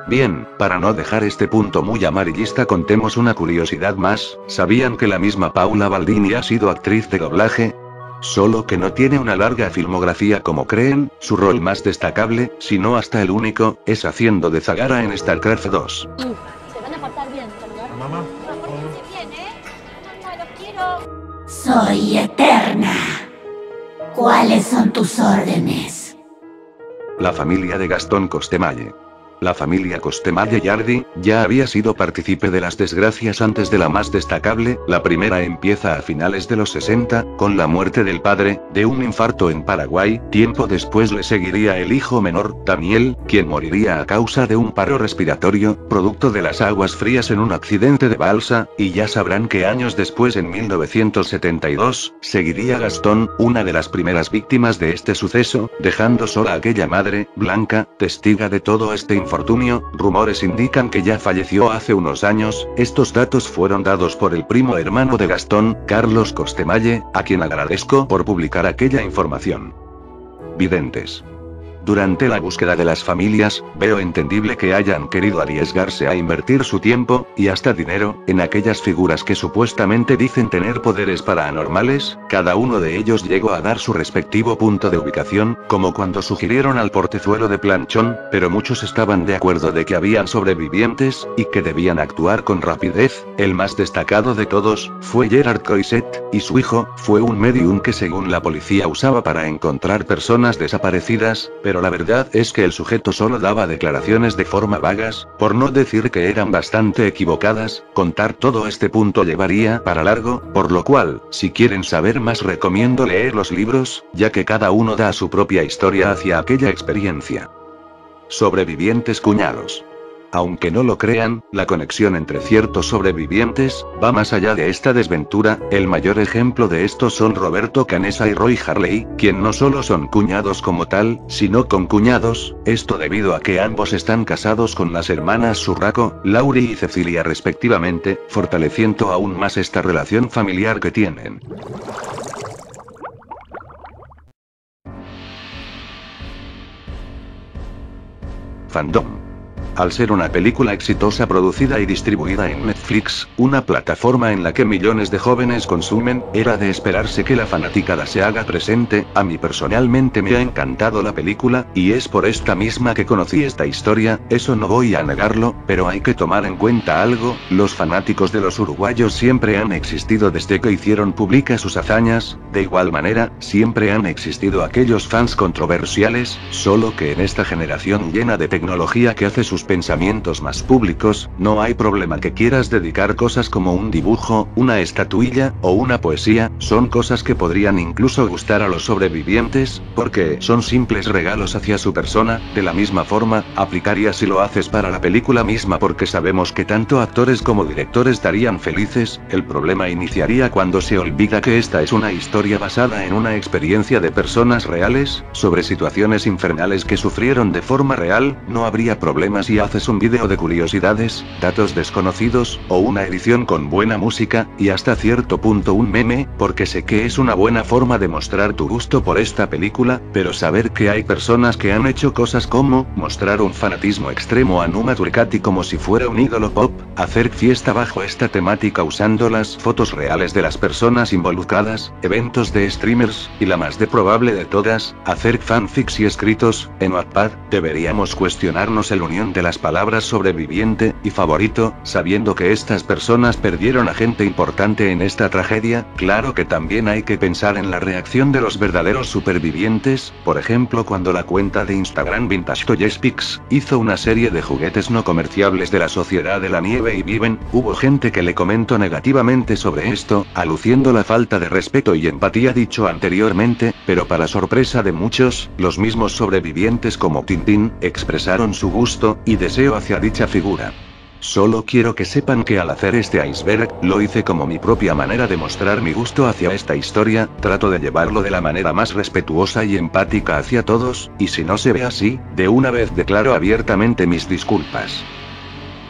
Speaker 1: Bien, para no dejar este punto muy amarillista, contemos una curiosidad más. ¿Sabían que la misma Paula Baldini ha sido actriz de doblaje? Solo que no tiene una larga filmografía como creen. Su rol más destacable, si no hasta el único, es haciendo de Zagara en StarCraft 2.
Speaker 6: Se van a portar bien, ¿verdad?
Speaker 2: Mamá.
Speaker 6: Bien, ¿eh? Mamá, los quiero.
Speaker 7: Soy eterna. ¿Cuáles son tus órdenes?
Speaker 1: La familia de Gastón Costemalle. La familia Costemalle Yardi ya había sido partícipe de las desgracias antes de la más destacable. La primera empieza a finales de los 60, con la muerte del padre, de un infarto en Paraguay. Tiempo después le seguiría el hijo menor, Daniel, quien moriría a causa de un paro respiratorio, producto de las aguas frías en un accidente de balsa, y ya sabrán que años después, en 1972, seguiría Gastón, una de las primeras víctimas de este suceso, dejando sola a aquella madre, Blanca, testiga de todo este infortunio. Rumores indican que ya falleció hace unos años. Estos datos fueron dados por el primo hermano de Gastón, Carlos Costemalle, a quien agradezco por publicar aquella información. Videntes. Durante la búsqueda de las familias, veo entendible que hayan querido arriesgarse a invertir su tiempo, y hasta dinero, en aquellas figuras que supuestamente dicen tener poderes paranormales. Cada uno de ellos llegó a dar su respectivo punto de ubicación, como cuando sugirieron al portezuelo de Planchón, pero muchos estaban de acuerdo de que habían sobrevivientes, y que debían actuar con rapidez. El más destacado de todos, fue Gerard Coiset, y su hijo, fue un medium que según la policía usaba para encontrar personas desaparecidas, pero la verdad es que el sujeto solo daba declaraciones de forma vagas, por no decir que eran bastante equivocadas. Contar todo este punto llevaría para largo, por lo cual, si quieren saber más, recomiendo leer los libros, ya que cada uno da su propia historia hacia aquella experiencia. Sobrevivientes cuñados. Aunque no lo crean, la conexión entre ciertos sobrevivientes va más allá de esta desventura. El mayor ejemplo de esto son Roberto Canessa y Roy Harley, quien no solo son cuñados como tal, sino concuñados, esto debido a que ambos están casados con las hermanas Surraco, Laurie y Cecilia respectivamente, fortaleciendo aún más esta relación familiar que tienen. Fandom. Al ser una película exitosa producida y distribuida en Netflix, una plataforma en la que millones de jóvenes consumen, era de esperarse que la fanaticada se haga presente. A mí personalmente me ha encantado la película, y es por esta misma que conocí esta historia, eso no voy a negarlo, pero hay que tomar en cuenta algo: los fanáticos de los uruguayos siempre han existido desde que hicieron públicas sus hazañas. De igual manera, siempre han existido aquellos fans controversiales, solo que en esta generación llena de tecnología que hace sus pensamientos más públicos, no hay problema que quieras dedicar cosas como un dibujo, una estatuilla, o una poesía. Son cosas que podrían incluso gustar a los sobrevivientes, porque son simples regalos hacia su persona. De la misma forma, aplicaría si lo haces para la película misma, porque sabemos que tanto actores como directores estarían felices. El problema iniciaría cuando se olvida que esta es una historia basada en una experiencia de personas reales, sobre situaciones infernales que sufrieron de forma real. No habría problemas si haces un vídeo de curiosidades, datos desconocidos, o una edición con buena música, y hasta cierto punto un meme, porque sé que es una buena forma de mostrar tu gusto por esta película, pero saber que hay personas que han hecho cosas como mostrar un fanatismo extremo a Numa Turcati como si fuera un ídolo pop, hacer fiesta bajo esta temática usando las fotos reales de las personas involucradas, eventos de streamers, y la más probable de todas, hacer fanfics y escritos en Wattpad. Deberíamos cuestionarnos la unión de las palabras sobreviviente y favorito, sabiendo que estas personas perdieron a gente importante en esta tragedia. Claro que también hay que pensar en la reacción de los verdaderos supervivientes, por ejemplo cuando la cuenta de Instagram Vintage Toys Pics hizo una serie de juguetes no comerciables de la Sociedad de la Nieve y Viven, hubo gente que le comentó negativamente sobre esto, aluciendo la falta de respeto y empatía dicho anteriormente, pero para sorpresa de muchos, los mismos sobrevivientes como Tintín, expresaron su gusto y deseo hacia dicha figura. Solo quiero que sepan que al hacer este iceberg, lo hice como mi propia manera de mostrar mi gusto hacia esta historia, trato de llevarlo de la manera más respetuosa y empática hacia todos, y si no se ve así, de una vez declaro abiertamente mis disculpas.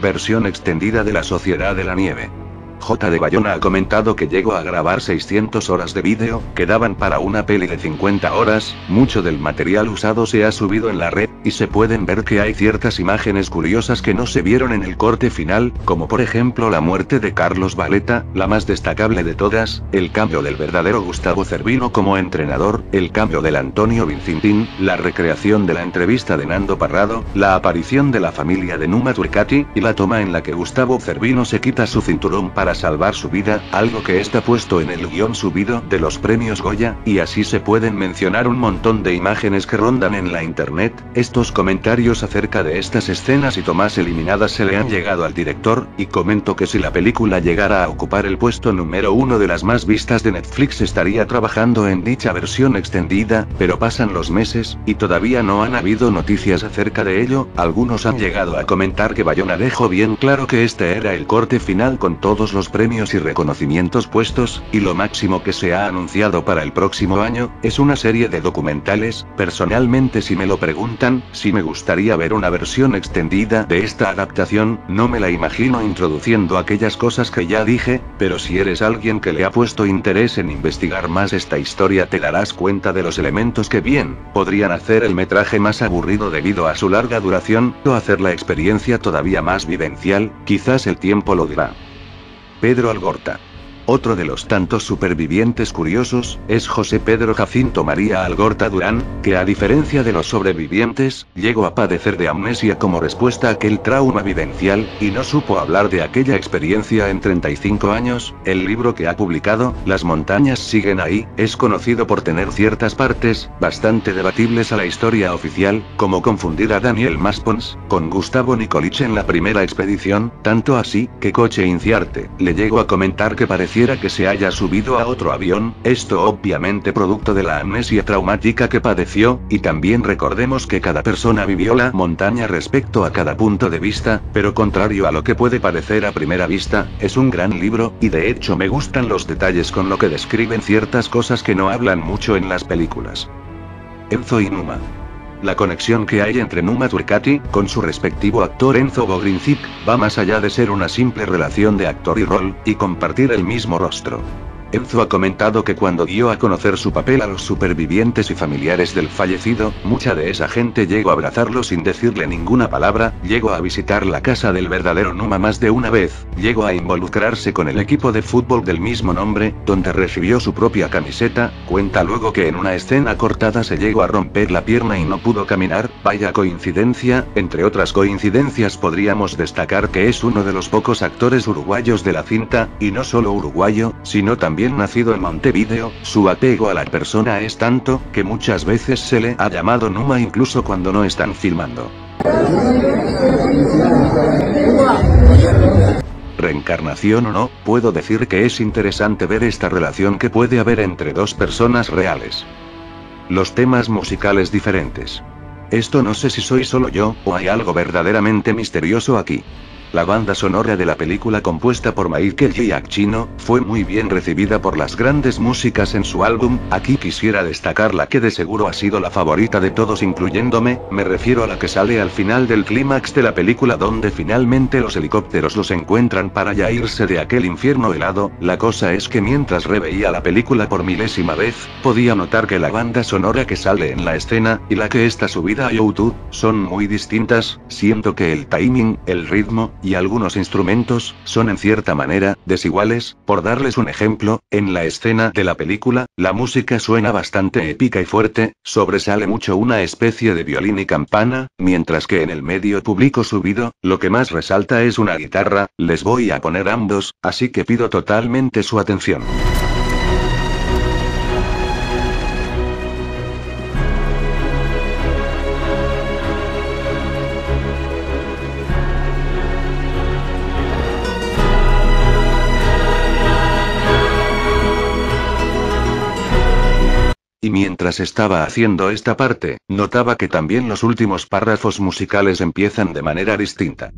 Speaker 1: Versión extendida de la Sociedad de la Nieve. J. de Bayona ha comentado que llegó a grabar 600 horas de vídeo, que daban para una peli de 50 horas, mucho del material usado se ha subido en la red, y se pueden ver que hay ciertas imágenes curiosas que no se vieron en el corte final, como por ejemplo la muerte de Carlos Valeta, la más destacable de todas, el cambio del verdadero Gustavo Cervino como entrenador, el cambio del Antonio Vincintín, la recreación de la entrevista de Nando Parrado, la aparición de la familia de Numa Turcati, y la toma en la que Gustavo Cervino se quita su cinturón para salvar su vida, algo que está puesto en el guión subido de los premios Goya, y así se pueden mencionar un montón de imágenes que rondan en la internet. Estos comentarios acerca de estas escenas y tomas eliminadas se le han llegado al director, y comento que si la película llegara a ocupar el puesto número 1 de las más vistas de Netflix estaría trabajando en dicha versión extendida, pero pasan los meses, y todavía no han habido noticias acerca de ello. Algunos han llegado a comentar que Bayona dejó bien claro que este era el corte final con todos los premios y reconocimientos puestos, y lo máximo que se ha anunciado para el próximo año, es una serie de documentales. Personalmente si me lo preguntan, si me gustaría ver una versión extendida de esta adaptación, no me la imagino introduciendo aquellas cosas que ya dije, pero si eres alguien que le ha puesto interés en investigar más esta historia te darás cuenta de los elementos que bien, podrían hacer el metraje más aburrido debido a su larga duración, o hacer la experiencia todavía más vivencial, quizás el tiempo lo dirá. Pedro Algorta. Otro de los tantos supervivientes curiosos, es José Pedro Jacinto María Algorta Durán, que a diferencia de los sobrevivientes, llegó a padecer de amnesia como respuesta a aquel trauma vivencial, y no supo hablar de aquella experiencia en 35 años. El libro que ha publicado, Las montañas siguen ahí, es conocido por tener ciertas partes, bastante debatibles a la historia oficial, como confundir a Daniel Maspons, con Gustavo Nicolich en la primera expedición, tanto así, que Coche Inciarte, le llegó a comentar que parecía que se haya subido a otro avión, esto obviamente producto de la amnesia traumática que padeció, y también recordemos que cada persona vivió la montaña respecto a cada punto de vista, pero contrario a lo que puede parecer a primera vista, es un gran libro, y de hecho me gustan los detalles con lo que describen ciertas cosas que no hablan mucho en las películas. Enzo y Numa. La conexión que hay entre Numa Turcati, con su respectivo actor Enzo Bogrinzik, va más allá de ser una simple relación de actor y rol, y compartir el mismo rostro. Enzo ha comentado que cuando dio a conocer su papel a los supervivientes y familiares del fallecido, mucha de esa gente llegó a abrazarlo sin decirle ninguna palabra, llegó a visitar la casa del verdadero Numa más de una vez, llegó a involucrarse con el equipo de fútbol del mismo nombre, donde recibió su propia camiseta. Cuenta luego que en una escena cortada se llegó a romper la pierna y no pudo caminar. Vaya coincidencia. Entre otras coincidencias podríamos destacar que es uno de los pocos actores uruguayos de la cinta, y no solo uruguayo, sino también nacido en Montevideo. Su apego a la persona es tanto, que muchas veces se le ha llamado Numa incluso cuando no están filmando. Reencarnación o no, puedo decir que es interesante ver esta relación que puede haber entre dos personas reales. Los temas musicales diferentes. Esto no sé si soy solo yo, o hay algo verdaderamente misterioso aquí. La banda sonora de la película compuesta por Michael Giacchino, fue muy bien recibida por las grandes músicas en su álbum. Aquí quisiera destacar la que de seguro ha sido la favorita de todos incluyéndome, me refiero a la que sale al final del clímax de la película donde finalmente los helicópteros los encuentran para ya irse de aquel infierno helado. La cosa es que mientras reveía la película por milésima vez, podía notar que la banda sonora que sale en la escena, y la que está subida a YouTube, son muy distintas. Siento que el timing, el ritmo, y algunos instrumentos, son en cierta manera, desiguales. Por darles un ejemplo, en la escena de la película, la música suena bastante épica y fuerte, sobresale mucho una especie de violín y campana, mientras que en el medio público subido, lo que más resalta es una guitarra. Les voy a poner ambos, así que pido totalmente su atención. Y mientras estaba haciendo esta parte, notaba que también los últimos párrafos musicales empiezan de manera distinta.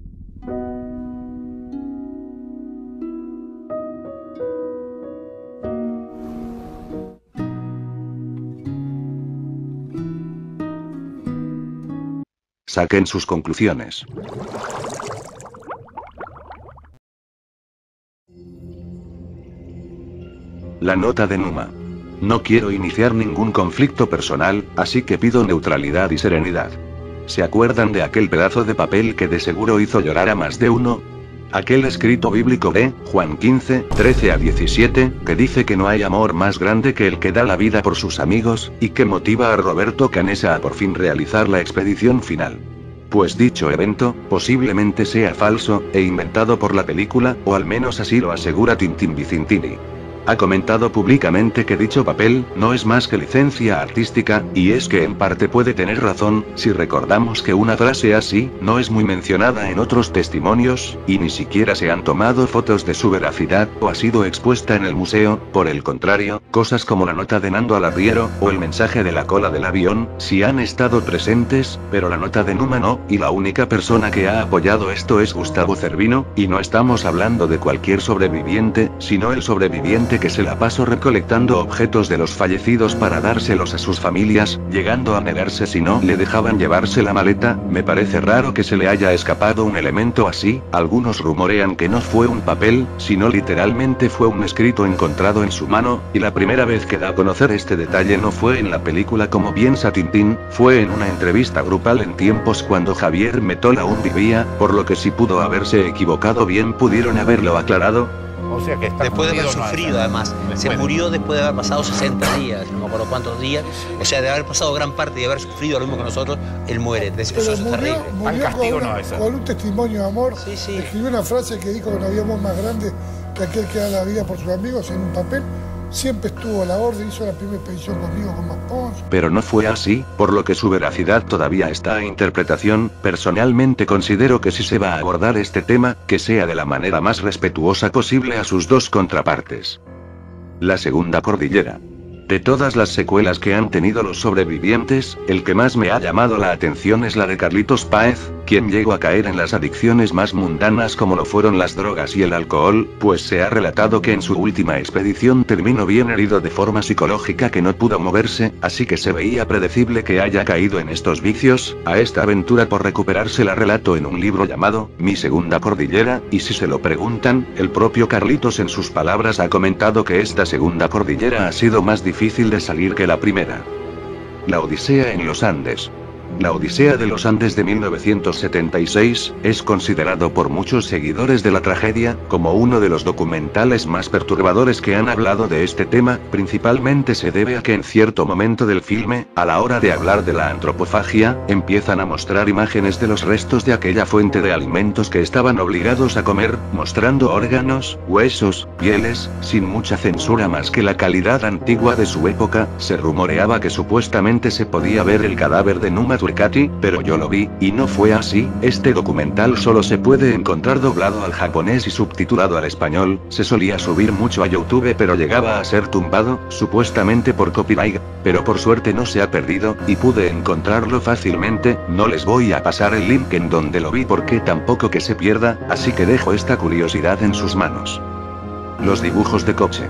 Speaker 1: Saquen sus conclusiones. La nota de Numa. No quiero iniciar ningún conflicto personal, así que pido neutralidad y serenidad. ¿Se acuerdan de aquel pedazo de papel que de seguro hizo llorar a más de uno? Aquel escrito bíblico de Juan 15, 13 a 17, que dice que no hay amor más grande que el que da la vida por sus amigos, y que motiva a Roberto Canessa a por fin realizar la expedición final. Pues dicho evento, posiblemente sea falso, e inventado por la película, o al menos así lo asegura Tintin Vicintini. Ha comentado públicamente que dicho papel no es más que licencia artística, y es que en parte puede tener razón, si recordamos que una frase así no es muy mencionada en otros testimonios, y ni siquiera se han tomado fotos de su veracidad o ha sido expuesta en el museo. Por el contrario, cosas como la nota de Nando al arriero, o el mensaje de la cola del avión, sí han estado presentes, pero la nota de Numa no, y la única persona que ha apoyado esto es Gustavo Cervino, y no estamos hablando de cualquier sobreviviente, sino el sobreviviente que se la pasó recolectando objetos de los fallecidos para dárselos a sus familias, llegando a negarse si no le dejaban llevarse la maleta. Me parece raro que se le haya escapado un elemento así. Algunos rumorean que no fue un papel, sino literalmente fue un escrito encontrado en su mano, y la primera vez que da a conocer este detalle no fue en la película como piensa Tintín, fue en una entrevista grupal en tiempos cuando Javier Metol aún vivía, por lo que si pudo haberse equivocado bien pudieron haberlo aclarado.
Speaker 8: O sea que está después de haber sufrido, además. Se murió después de haber pasado 60 días, no me acuerdo cuántos días. O sea, de haber pasado gran parte y haber sufrido lo mismo que nosotros, él muere. Eso es terrible.
Speaker 9: Con un testimonio de amor. Sí, sí. Escribió una frase que dijo que no había amor más grande que aquel que da la vida por sus amigos en un papel. Siempre estuvo a la orden, hizo la primera expedición conmigo con Maspons.
Speaker 1: Pero no fue así, por lo que su veracidad todavía está a interpretación. Personalmente considero que si se va a abordar este tema, que sea de la manera más respetuosa posible a sus dos contrapartes. La segunda cordillera. De todas las secuelas que han tenido los sobrevivientes, el que más me ha llamado la atención es la de Carlitos Páez, quien llegó a caer en las adicciones más mundanas como lo fueron las drogas y el alcohol, pues se ha relatado que en su última expedición terminó bien herido de forma psicológica que no pudo moverse, así que se veía predecible que haya caído en estos vicios. A esta aventura por recuperarse la relató en un libro llamado Mi segunda cordillera, y si se lo preguntan, el propio Carlitos en sus palabras ha comentado que esta segunda cordillera ha sido más difícil de salir que la primera. La Odisea en los Andes. La Odisea de los Andes de 1976, es considerado por muchos seguidores de la tragedia, como uno de los documentales más perturbadores que han hablado de este tema. Principalmente se debe a que en cierto momento del filme, a la hora de hablar de la antropofagia, empiezan a mostrar imágenes de los restos de aquella fuente de alimentos que estaban obligados a comer, mostrando órganos, huesos, pieles, sin mucha censura más que la calidad antigua de su época. Se rumoreaba que supuestamente se podía ver el cadáver de Numa Turcati, pero yo lo vi, y no fue así. Este documental solo se puede encontrar doblado al japonés y subtitulado al español. Se solía subir mucho a YouTube pero llegaba a ser tumbado, supuestamente por copyright, pero por suerte no se ha perdido, y pude encontrarlo fácilmente. No les voy a pasar el link en donde lo vi porque tampoco que se pierda, así que dejo esta curiosidad en sus manos. Los dibujos de Coche.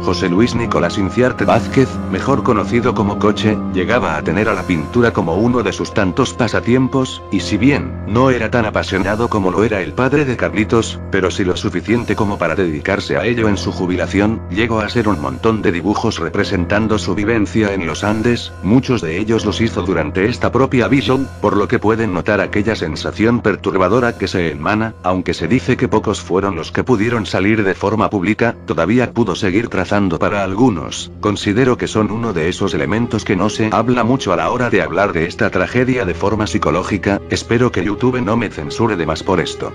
Speaker 1: José Luis Nicolás Inciarte Vázquez, mejor conocido como Coche, llegaba a tener a la pintura como uno de sus tantos pasatiempos, y si bien no era tan apasionado como lo era el padre de Carlitos, pero sí lo suficiente como para dedicarse a ello en su jubilación, llegó a hacer un montón de dibujos representando su vivencia en los Andes, muchos de ellos los hizo durante esta propia visión, por lo que pueden notar aquella sensación perturbadora que se emana, aunque se dice que pocos fueron los que pudieron salir de forma pública, todavía pudo seguir trazando para algunos. Considero que son uno de esos elementos que no se habla mucho a la hora de hablar de esta tragedia de forma psicológica. Espero que YouTube no me censure de más por esto.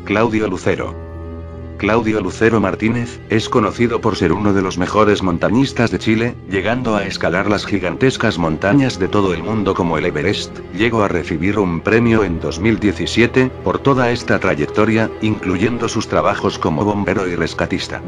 Speaker 1: Claudio Lucero. Claudio Lucero Martínez, es conocido por ser uno de los mejores montañistas de Chile, llegando a escalar las gigantescas montañas de todo el mundo como el Everest. Llegó a recibir un premio en 2017, por toda esta trayectoria, incluyendo sus trabajos como bombero y rescatista.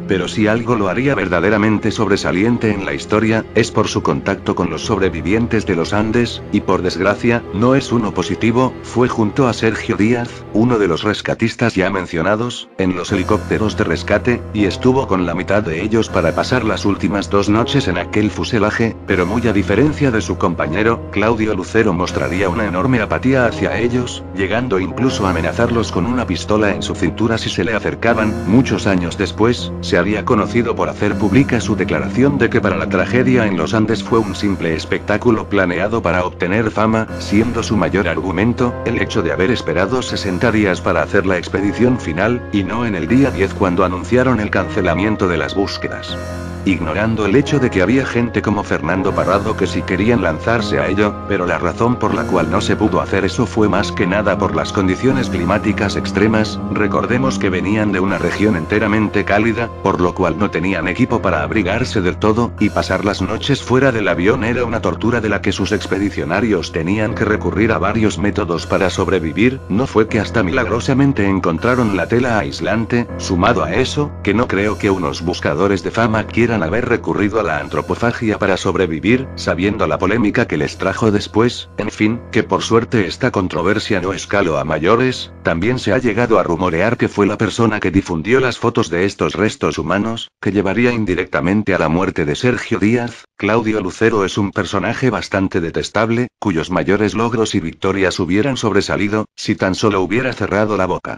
Speaker 1: Pero si algo lo haría verdaderamente sobresaliente en la historia, es por su contacto con los sobrevivientes de los Andes, y por desgracia, no es uno positivo. Fue junto a Sergio Díaz, uno de los rescatistas ya mencionados, en los helicópteros de rescate, y estuvo con la mitad de ellos para pasar las últimas 2 noches en aquel fuselaje, pero muy a diferencia de su compañero, Claudio Lucero mostraría una enorme apatía hacia ellos, llegando incluso a amenazarlos con una pistola en su cintura si se le acercaban. Muchos años después, se había conocido por hacer pública su declaración de que para la tragedia en los Andes fue un simple espectáculo planeado para obtener fama, siendo su mayor argumento, el hecho de haber esperado 60 días para hacer la expedición final, y no en el día 10 cuando anunciaron el cancelamiento de las búsquedas. Ignorando el hecho de que había gente como Fernando Parrado que sí querían lanzarse a ello, pero la razón por la cual no se pudo hacer eso fue más que nada por las condiciones climáticas extremas. Recordemos que venían de una región enteramente cálida, por lo cual no tenían equipo para abrigarse del todo, y pasar las noches fuera del avión era una tortura de la que sus expedicionarios tenían que recurrir a varios métodos para sobrevivir. No fue que hasta milagrosamente encontraron la tela aislante. Sumado a eso, que no creo que unos buscadores de fama quieran haber recurrido a la antropofagia para sobrevivir, sabiendo la polémica que les trajo después. En fin, que por suerte esta controversia no escaló a mayores. También se ha llegado a rumorear que fue la persona que difundió las fotos de estos restos humanos, que llevaría indirectamente a la muerte de Sergio Díaz. Claudio Lucero es un personaje bastante detestable, cuyos mayores logros y victorias hubieran sobresalido, si tan solo hubiera cerrado la boca.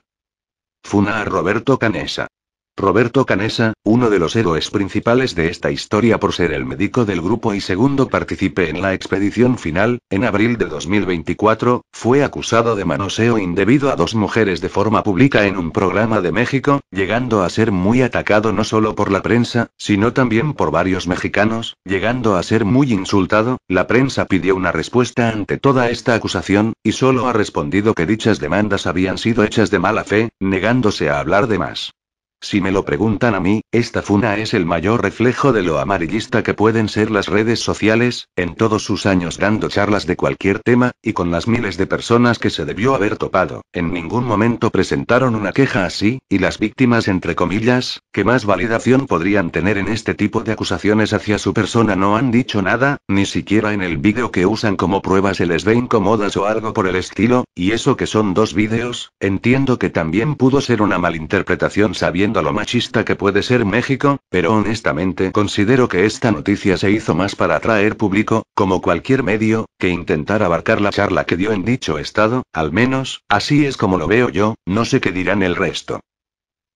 Speaker 1: Funa a Roberto Canessa. Roberto Canessa, uno de los héroes principales de esta historia por ser el médico del grupo y segundo partícipe en la expedición final, en abril de 2024, fue acusado de manoseo indebido a 2 mujeres de forma pública en un programa de México, llegando a ser muy atacado no solo por la prensa, sino también por varios mexicanos, llegando a ser muy insultado. La prensa pidió una respuesta ante toda esta acusación, y solo ha respondido que dichas demandas habían sido hechas de mala fe, negándose a hablar de más. Si me lo preguntan a mí, esta funa es el mayor reflejo de lo amarillista que pueden ser las redes sociales. En todos sus años dando charlas de cualquier tema, y con las miles de personas que se debió haber topado, en ningún momento presentaron una queja así, y las víctimas entre comillas, que más validación podrían tener en este tipo de acusaciones hacia su persona no han dicho nada, ni siquiera en el vídeo que usan como prueba se les ve incómodas o algo por el estilo, y eso que son 2 vídeos. Entiendo que también pudo ser una malinterpretación sabiendo a lo machista que puede ser México, pero honestamente considero que esta noticia se hizo más para atraer público, como cualquier medio, que intentar abarcar la charla que dio en dicho estado. Al menos, así es como lo veo yo. No sé qué dirán el resto.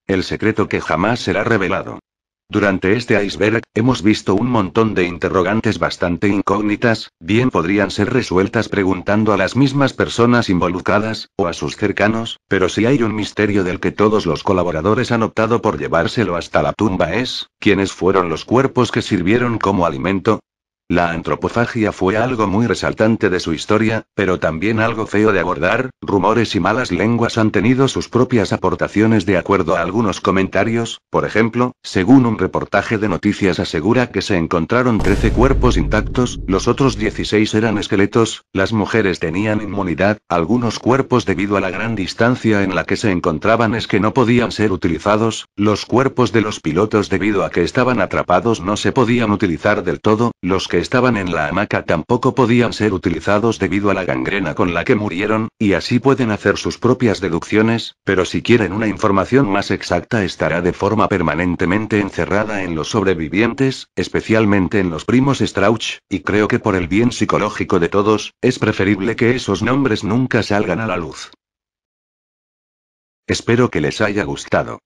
Speaker 1: El secreto que jamás será revelado. Durante este iceberg, hemos visto un montón de interrogantes bastante incógnitas, bien podrían ser resueltas preguntando a las mismas personas involucradas, o a sus cercanos, pero si hay un misterio del que todos los colaboradores han optado por llevárselo hasta la tumba es, ¿quiénes fueron los cuerpos que sirvieron como alimento? La antropofagia fue algo muy resaltante de su historia, pero también algo feo de abordar. Rumores y malas lenguas han tenido sus propias aportaciones de acuerdo a algunos comentarios. Por ejemplo, según un reportaje de noticias asegura que se encontraron 13 cuerpos intactos, los otros 16 eran esqueletos. Las mujeres tenían inmunidad, algunos cuerpos debido a la gran distancia en la que se encontraban es que no podían ser utilizados, los cuerpos de los pilotos debido a que estaban atrapados no se podían utilizar del todo, los que que estaban en la hamaca tampoco podían ser utilizados debido a la gangrena con la que murieron, y así pueden hacer sus propias deducciones, pero si quieren una información más exacta estará de forma permanentemente encerrada en los sobrevivientes, especialmente en los primos Strauch, y creo que por el bien psicológico de todos, es preferible que esos nombres nunca salgan a la luz. Espero que les haya gustado.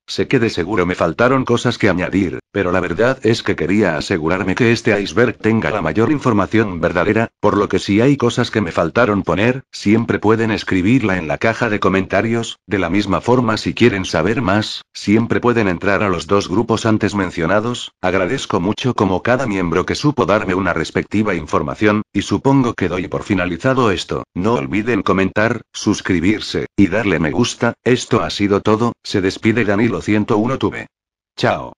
Speaker 1: Sé que de seguro me faltaron cosas que añadir, pero la verdad es que quería asegurarme que este iceberg tenga la mayor información verdadera, por lo que si hay cosas que me faltaron poner, siempre pueden escribirla en la caja de comentarios. De la misma forma, si quieren saber más, siempre pueden entrar a los dos grupos antes mencionados. Agradezco mucho como cada miembro que supo darme una respectiva información, y supongo que doy por finalizado esto. No olviden comentar, suscribirse, y darle me gusta. Esto ha sido todo. Se despide Danilo 101 Tube. Chao.